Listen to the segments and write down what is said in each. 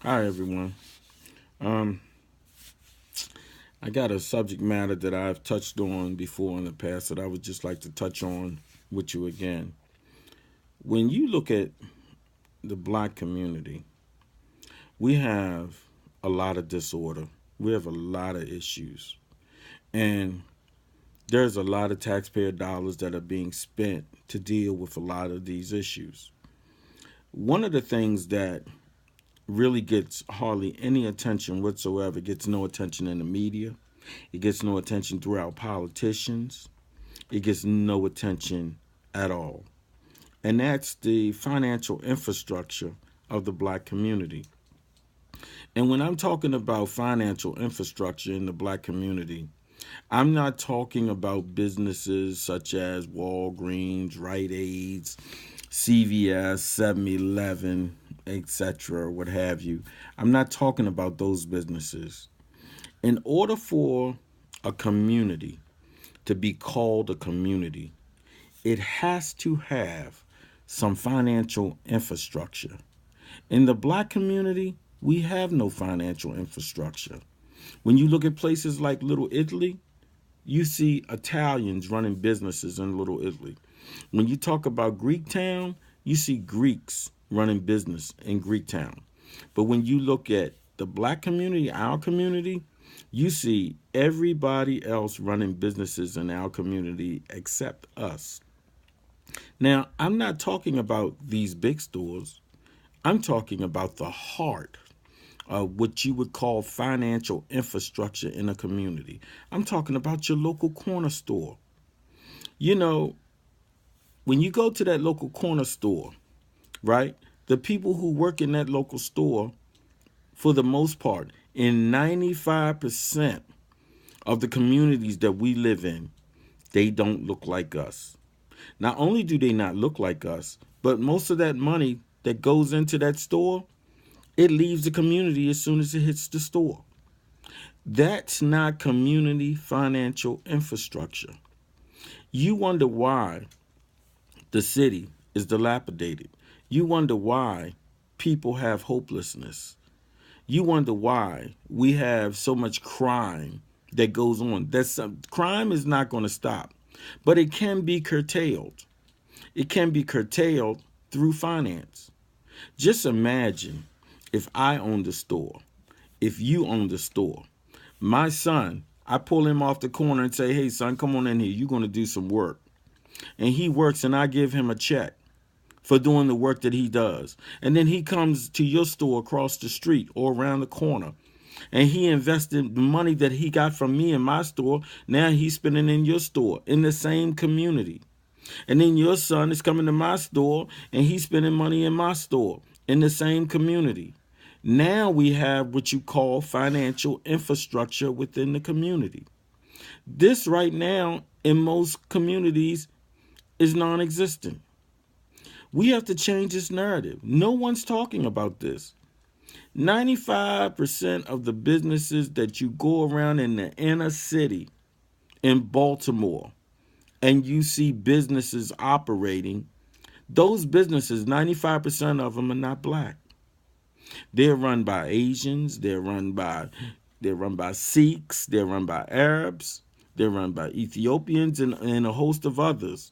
Hi, everyone. Um, I got a subject matter that I've touched on before in the past that I would just like to touch on with you again. When you look at the black community, we have a lot of disorder. We have a lot of issues. And there's a lot of taxpayer dollars that are being spent to deal with a lot of these issues. One of the things that really gets hardly any attention whatsoever, gets no attention in the media, it gets no attention throughout politicians. It gets no attention at all. And that's the financial infrastructure of the black community. And when I'm talking about financial infrastructure in the black community, I'm not talking about businesses such as Walgreens, Rite Aids, CVS, 7-Eleven, etc., what have you. I'm not talking about those businesses. In order for a community to be called a community, it has to have some financial infrastructure. In the black community, we have no financial infrastructure. When you look at places like Little Italy, you see Italians running businesses in Little Italy. When you talk about Greek town, you see Greeks running business in Greek town. But when you look at the black community, our community, you see everybody else running businesses in our community except us. Now, I'm not talking about these big stores. I'm talking about the heart of what you would call financial infrastructure in a community. I'm talking about your local corner store. You know, when you go to that local corner store, right? The people who work in that local store, for the most part, in 95% of the communities that we live in, they don't look like us. Not only do they not look like us, but most of that money that goes into that store, it leaves the community as soon as it hits the store. That's not community financial infrastructure. You wonder why the city is dilapidated. You wonder why people have hopelessness. You wonder why we have so much crime that goes on. Crime is not going to stop, but it can be curtailed. It can be curtailed through finance. Just imagine if I owned a store, if you owned a store. My son, I pull him off the corner and say, hey, son, come on in here. You're going to do some work. And he works, and I give him a check for doing the work that he does. And then he comes to your store across the street or around the corner, and he invested the money that he got from me in my store. Now he's spending in your store in the same community. And then your son is coming to my store, and he's spending money in my store in the same community. Now we have what you call financial infrastructure within the community. This right now in most communities is non-existent. We have to change this narrative. No one's talking about this. 95% of the businesses that you go around in the inner city in Baltimore and you see businesses operating, those businesses, 95% of them are not black. They're run by Asians, they're run by Sikhs, they're run by Arabs, they're run by Ethiopians and a host of others,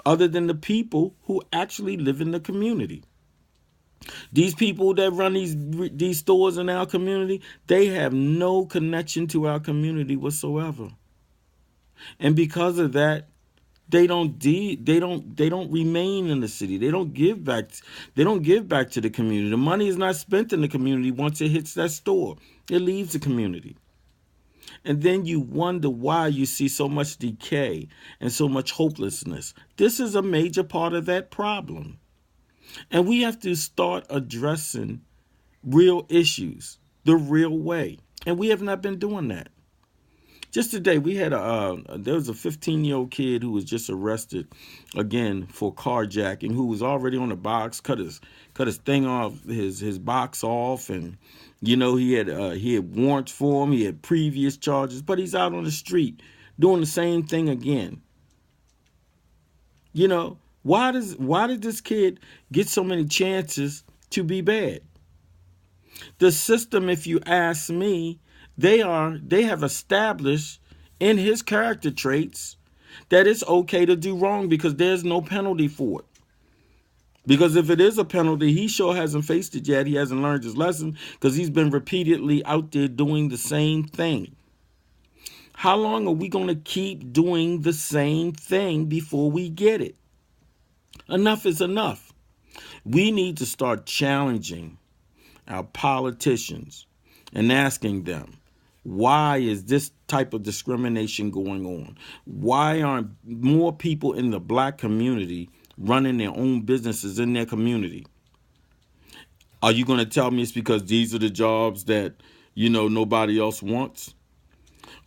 other than the people who actually live in the community. These people that run these stores in our community, they have no connection to our community whatsoever. And because of that, they don't remain in the city. They don't give back to the community. The money is not spent in the community once it hits that store. It leaves the community. And then you wonder why you see so much decay and so much hopelessness. This is a major part of that problem. And we have to start addressing real issues the real way. And we have not been doing that. Just today, we had there was a 15-year-old kid who was just arrested again for carjacking, who was already on the box, cut his thing off, his box off, and he had warrants for him, he had previous charges, but he's out on the street doing the same thing again. Why did this kid get so many chances to be bad? The system, if you ask me, they have established in his character traits that it's okay to do wrong because there's no penalty for it. Because if it is a penalty, he sure hasn't faced it yet. He hasn't learned his lesson because he's been repeatedly out there doing the same thing. How long are we going to keep doing the same thing before we get it? Enough is enough. We need to start challenging our politicians and asking them, why is this type of discrimination going on? Why aren't more people in the black community running their own businesses in their community? Are you going to tell me it's because these are the jobs that, nobody else wants?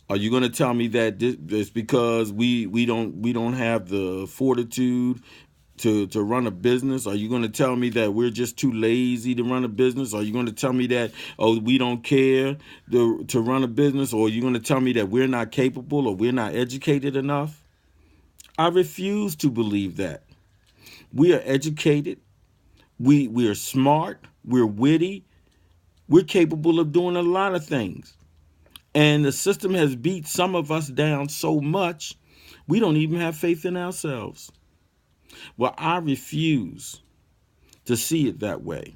Are you going to tell me that it's because we don't have the fortitude to run a business? Are you going to tell me that we're just too lazy to run a business? Are you going to tell me that, we don't care to run a business? Or are you going to tell me that we're not capable or we're not educated enough? I refuse to believe that. We are educated. We are smart. We're witty. We're capable of doing a lot of things. And the system has beat some of us down so much, we don't even have faith in ourselves. Well, I refuse to see it that way.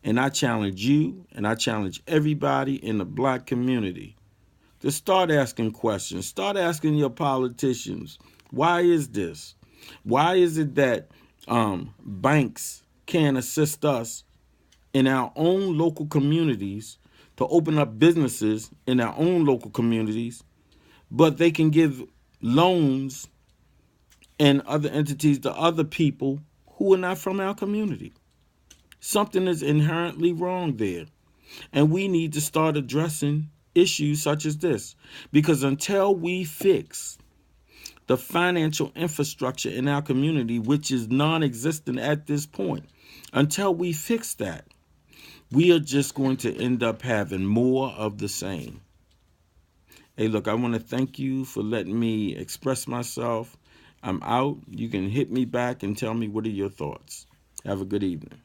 And I challenge you and I challenge everybody in the black community to start asking questions. Start asking your politicians, why is this? Why is it that banks can't assist us in our own local communities to open up businesses in our own local communities, but they can give loans and other entities to other people who are not from our community? Something is inherently wrong there. And we need to start addressing issues such as this, because until we fix the financial infrastructure in our community, which is non-existent at this point, until we fix that, we are just going to end up having more of the same. Hey, look, I want to thank you for letting me express myself. I'm out. You can hit me back and tell me what are your thoughts. Have a good evening.